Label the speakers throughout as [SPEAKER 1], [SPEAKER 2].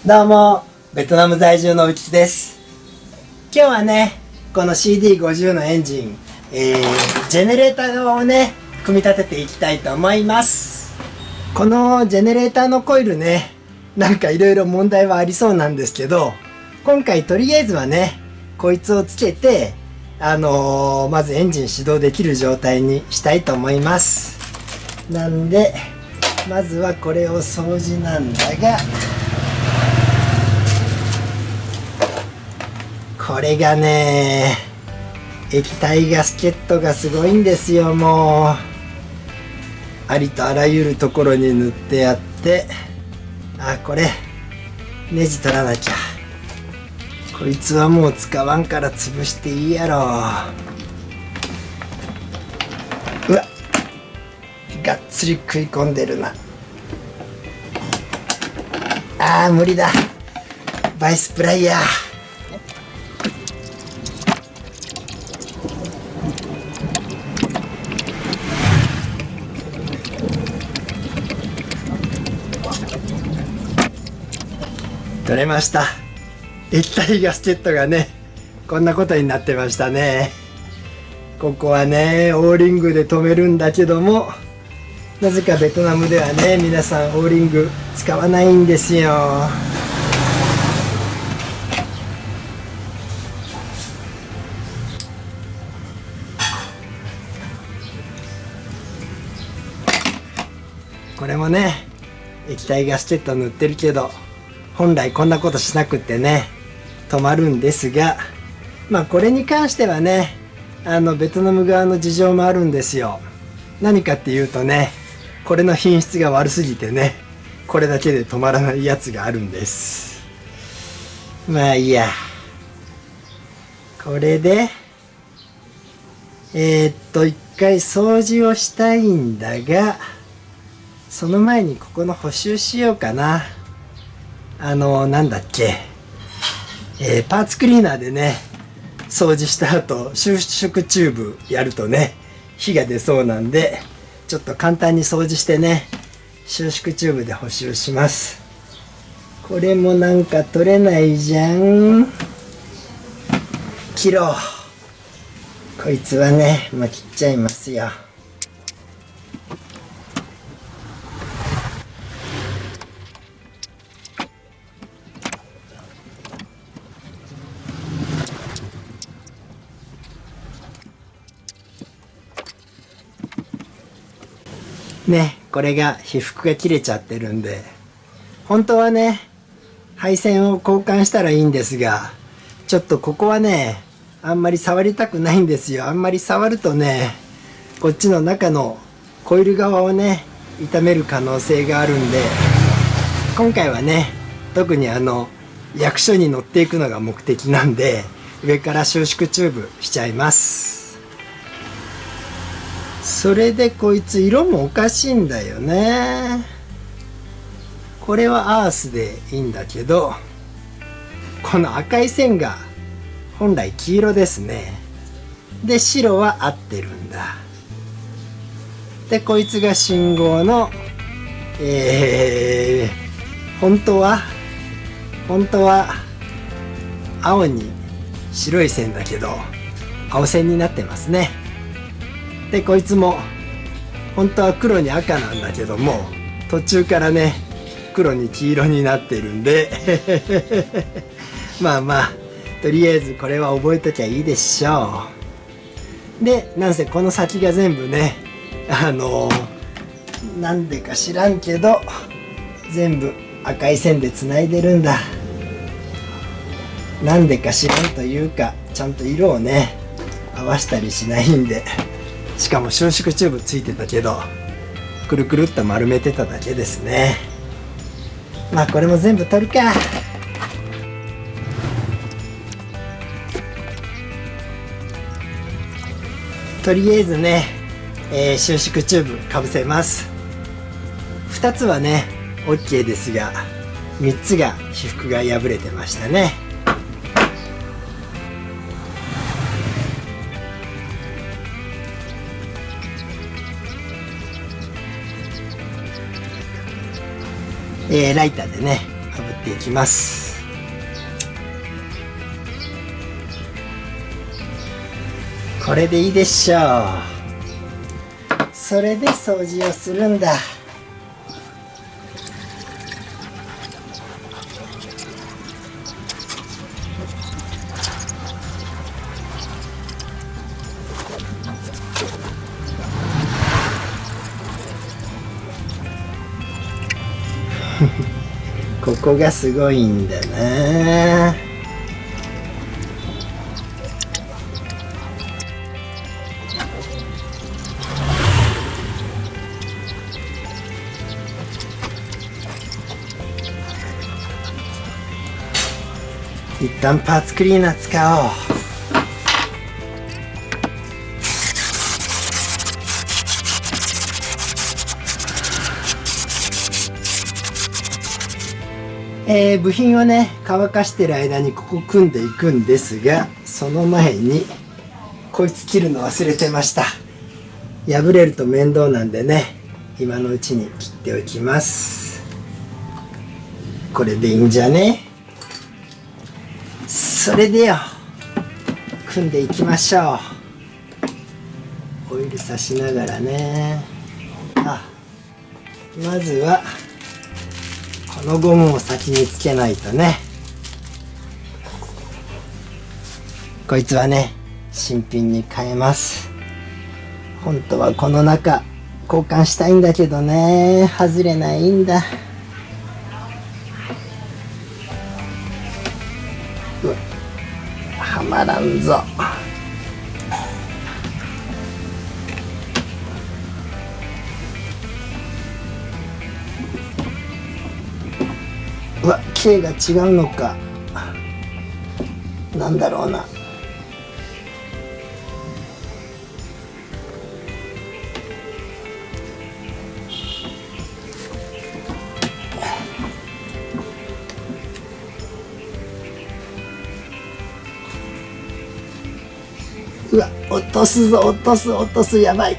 [SPEAKER 1] どうも、ベトナム在住のうきです。今日はね、この CD50 のエンジン、ジェネレーターをね、組み立てていきたいと思います。このジェネレーターのコイルね、なんかいろいろ問題はありそうなんですけど、今回とりあえずはね、こいつをつけて、まずエンジン始動できる状態にしたいと思います。なんで、まずはこれを掃除なんだが、これがね、液体ガスケットがすごいんですよ。もうありとあらゆるところに塗ってあって、これネジ取らなきゃ。こいつはもう使わんから潰していいやろ。うわ、がっつり食い込んでるな。無理だ。バイスプライヤー。取れました。液体ガスケットがね、こんなことになってましたね。ここはね、オーリングで止めるんだけども、なぜかベトナムではね、皆さんオーリング使わないんですよ。これもね、液体ガスケット塗ってるけど、本来こんなことしなくってね、止まるんですが、これに関してはね、ベトナム側の事情もあるんですよ。何かっていうとね、これの品質が悪すぎてね、これだけで止まらないやつがあるんです。いいや。これで、一回掃除をしたいんだが、その前にここの補修しようかな。なんだっけ、パーツクリーナーでね、掃除した後、収縮チューブやるとね、火が出そうなんで、ちょっと簡単に掃除してね、収縮チューブで補修します。これもなんか取れないじゃん。切ろう。こいつはね、切っちゃいますよ。ね、これが被覆が切れちゃってるんで、本当はね、配線を交換したらいいんですが、ちょっとここはね、あんまり触りたくないんですよ。あんまり触るとね、こっちの中のコイル側をね、傷める可能性があるんで、今回はね、特に役所に乗っていくのが目的なんで、上から収縮チューブしちゃいます。それでこいつ色もおかしいんだよね。これはアースでいいんだけど、この赤い線が本来黄色ですね。で白は合ってるんだ。でこいつが信号の本当は青に白い線だけど青線になってますね。でこいつも本当は黒に赤なんだけども、途中からね黒に黄色になってるんでとりあえずこれは覚えときゃいいでしょう。でなんせこの先が全部ね、なんでか知らんけど全部赤い線でつないでるんだ。なんでか知らんというか、ちゃんと色をね合わしたりしないんで、しかも収縮チューブついてたけどくるくるっと丸めてただけですね。これも全部取るか。とりあえずね、収縮チューブかぶせます。2つはね OK ですが、3つが被覆が破れてましたね。ライターでね炙っっていきます。これでいいでしょう。それで掃除をするんだ。ここがすごいんだな。一旦パーツクリーナー使おう。部品をね乾かしてる間にここ組んでいくんですが、その前にこいつ切るの忘れてました。破れると面倒なんでね、今のうちに切っておきます。これでいいんじゃね。それでよ、組んでいきましょう。オイルさしながらね。まずはこのゴムを先につけないとね。こいつはね新品に変えます。本当はこの中交換したいんだけどね、外れないんだ。うわ、はまらんぞ。うわ、径が違うのか。なんだろうな。うわ、落とすぞ、落とす、やばい。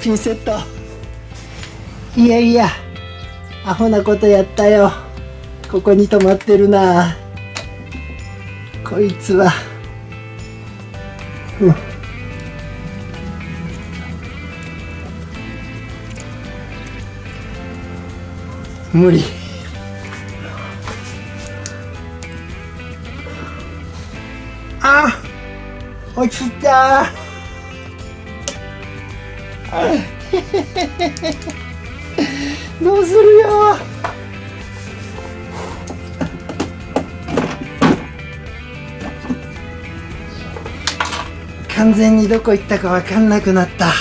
[SPEAKER 1] ピンセット。いやいや、アホなことやったよ。ここに止まってるな。こいつは、無理。落ちた。どうするよ。完全にどこ行ったか分かんなくなった。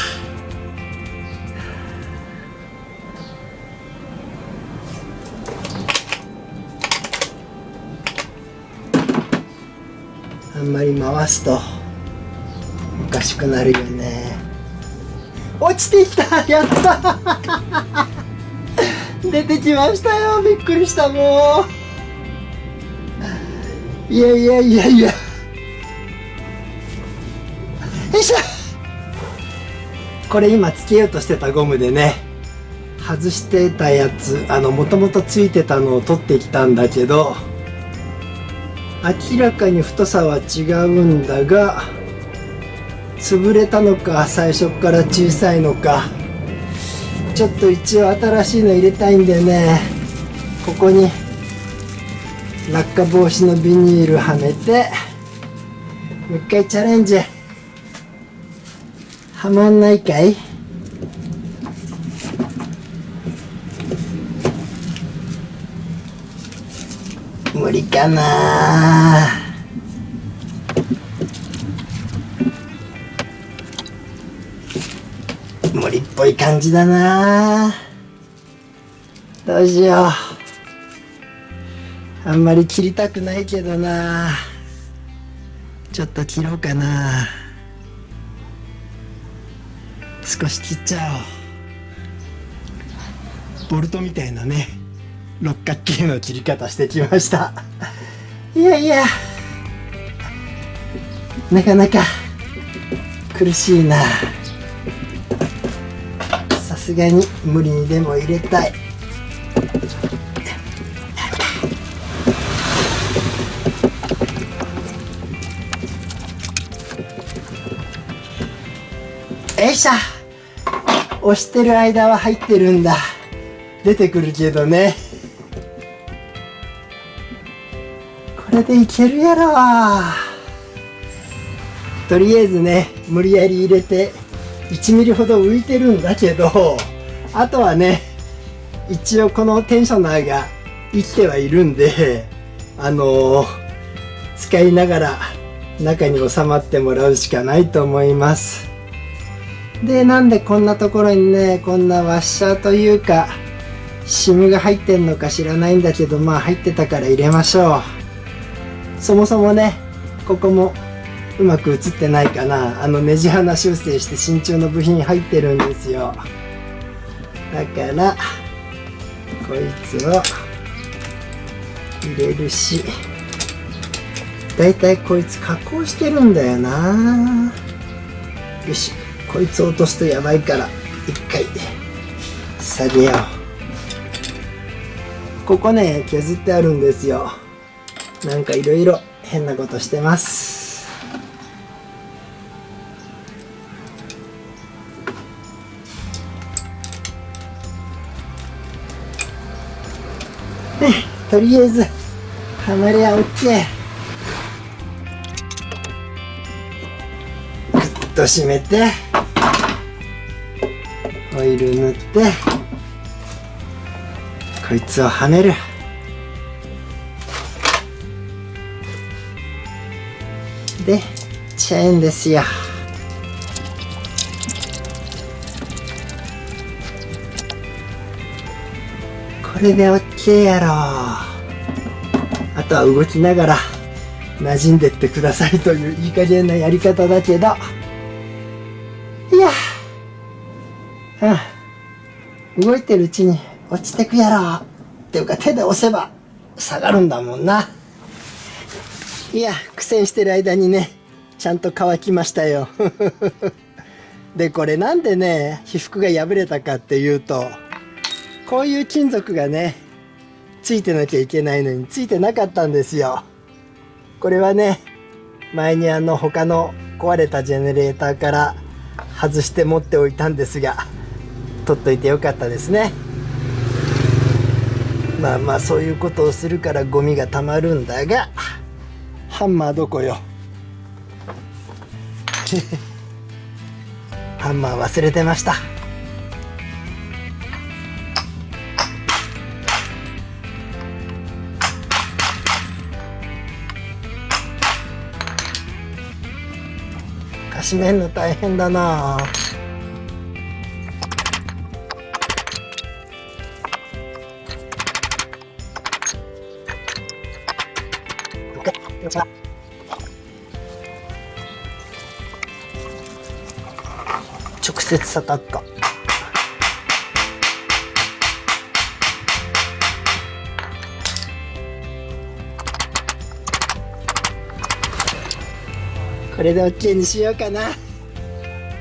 [SPEAKER 1] あんまり回すとおかしくなるよね。落ちてきた。やった出てきましたよ。びっくりした。もういやいやいやいや。よいしょ。これ今つけようとしてたゴムでね、外してたやつ、もともとついてたのを取ってきたんだけど、明らかに太さは違うんだが、潰れたのか最初から小さいのか。ちょっと一応新しいの入れたいんでね、ここに落下防止のビニールはめてもう一回チャレンジ。はまんないかい。無理かな。無理っぽい感じだな。どうしよう。あんまり切りたくないけどな。ちょっと切ろうかな。少し切っちゃおう。ボルトみたいなね、六角形の切り方してきました。いやいや、なかなか苦しいな。さすがに無理にでも入れたい。よいしょ。押してる間は入ってるんだ。出てくるけどね。これでいけるやろ。とりあえずね、無理やり入れて1ミリほど浮いてるんだけど、あとはね、一応このテンショナーが生きてはいるんで、使いながら中に収まってもらうしかないと思います。で、なんでこんなところにね、こんなワッシャーというか SIM が入ってんのか知らないんだけど、まあ入ってたから入れましょう。そもそもね、ここもうまく映ってないかな。ネジ穴修正して真鍮の部品入ってるんですよ。だからこいつを入れるし、だいたいこいつ加工してるんだよな。よし、こいつ落とすとやばいから一回下げよう。ここね、削ってあるんですよ。なんかいろいろ変なことしてます。とりあえずはまりゃ OK。 グッと締めてオイル塗ってこいつをはめる。でチェーンですよ。これで OK やろ。あとは動きながら馴染んでってくださいといういい加減なやり方だけど、いや、動いてるうちに落ちてくやろっていうか、手で押せば下がるんだもんな。いや、苦戦してる間にね、ちゃんと乾きましたよ。で、これなんでね、被覆が破れたかっていうと、こういう金属がね、ついてなきゃいけないのについてなかったんですよ。これはね、前に他の壊れたジェネレーターから外して持っておいたんですが、取っといてよかったですね。まあまあそういうことをするからゴミがたまるんだが、ハンマーどこよ。ハンマー忘れてました。閉めるの大変だな。直接叩くか。これで OK にしようかな。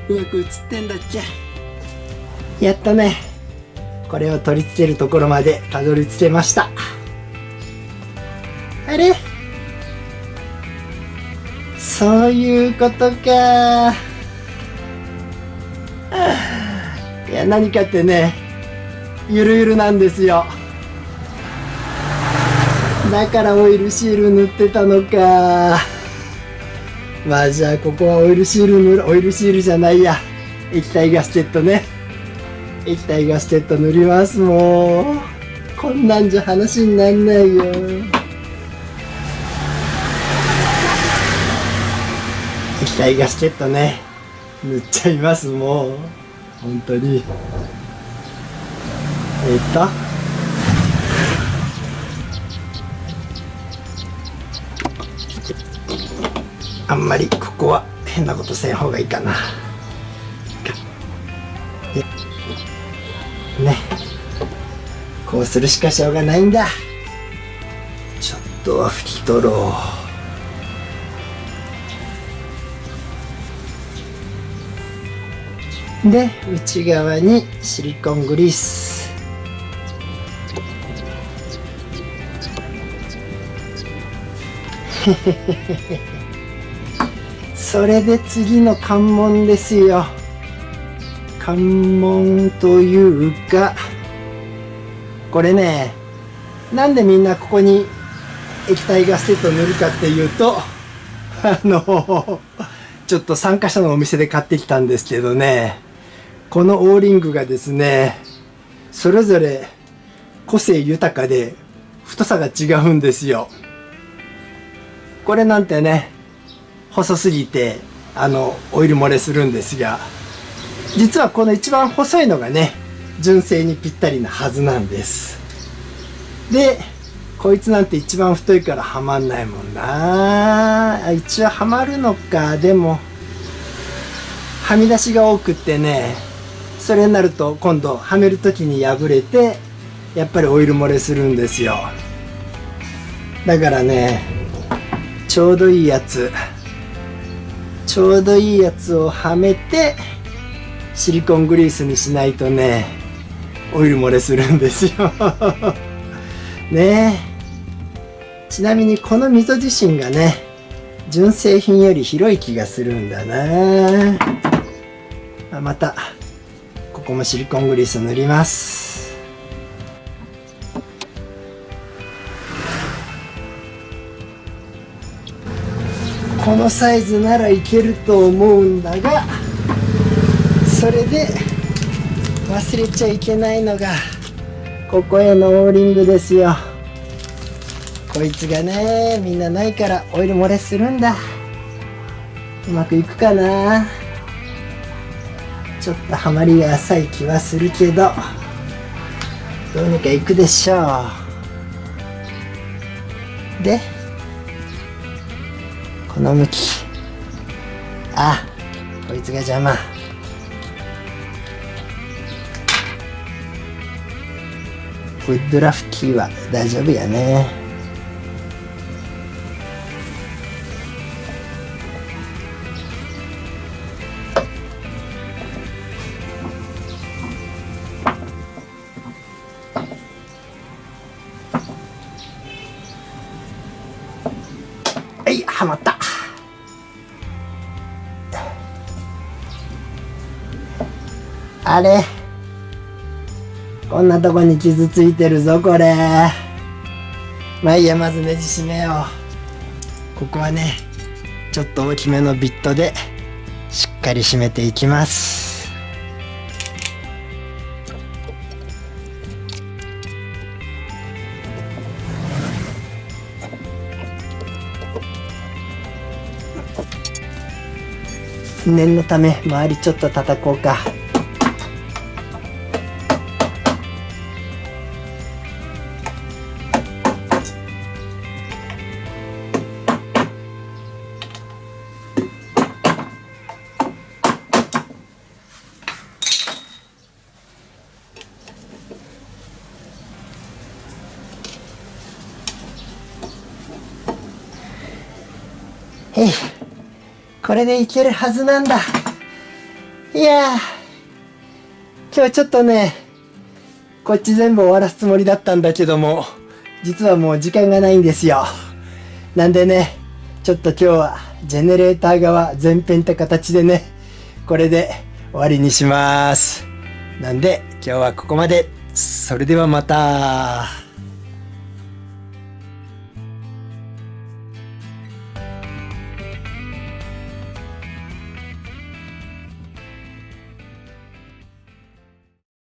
[SPEAKER 1] うまく映ってんだっけ。やっとね、これを取り付けるところまでたどり着けました。あれ、そういうことか。いや、何かってね、ゆるゆるなんですよ。だからオイルシール塗ってたのか。まあじゃあここはオイルシールじゃないや、液体ガスケットね。液体ガスケット塗ります。もうこんなんじゃ話になんないよ。液体ガスケットね、塗っちゃいます。もう本当にあんまりここは変なことせん方がいいかな。ね、こうするしかしょうがないんだ。ちょっとは拭き取ろう。で内側にシリコングリース。それで次の関門ですよ。関門というか、これね、なんでみんなここに液体ガステッドを塗るかっていうと、ちょっと3カ所のお店で買ってきたんですけどね、このオーリングがですね、それぞれ個性豊かで太さが違うんですよ。これなんてね、細すぎてオイル漏れするんですが、実はこの一番細いのがね、純正にぴったりなはずなんです。でこいつなんて一番太いからはまんないもんな。一応はまるのか。でもはみ出しが多くってね、それになると今度はめる時に破れてやっぱりオイル漏れするんですよ。だからね、ちょうどいいやつをはめてシリコングリースにしないとね、オイル漏れするんですよ。ねえ。ちなみにこの溝自身がね、純正品より広い気がするんだな。またここもシリコングリース塗ります。このサイズならいけると思うんだが、それで忘れちゃいけないのがここへのオーリングですよ。こいつがね、みんなないからオイル漏れするんだ。うまくいくかな。ちょっとハマりが浅い気はするけど、どうにかいくでしょう。でこの向き、こいつが邪魔。ウッドラフキーは大丈夫やね。はい、はまった。あれ、こんなとこに傷ついてるぞこれ。まあいいや、まずネジ締めよう。ここはね、ちょっと大きめのビットでしっかり締めていきます。念のため周りちょっと叩こうか。へい、これでいけるはずなんだ。いやー、今日ちょっとね、こっち全部終わらすつもりだったんだけども、実はもう時間がないんですよ。なんでね、ちょっと今日はジェネレーター側全編って形でね、これで終わりにします。なんで今日はここまで。それではまた。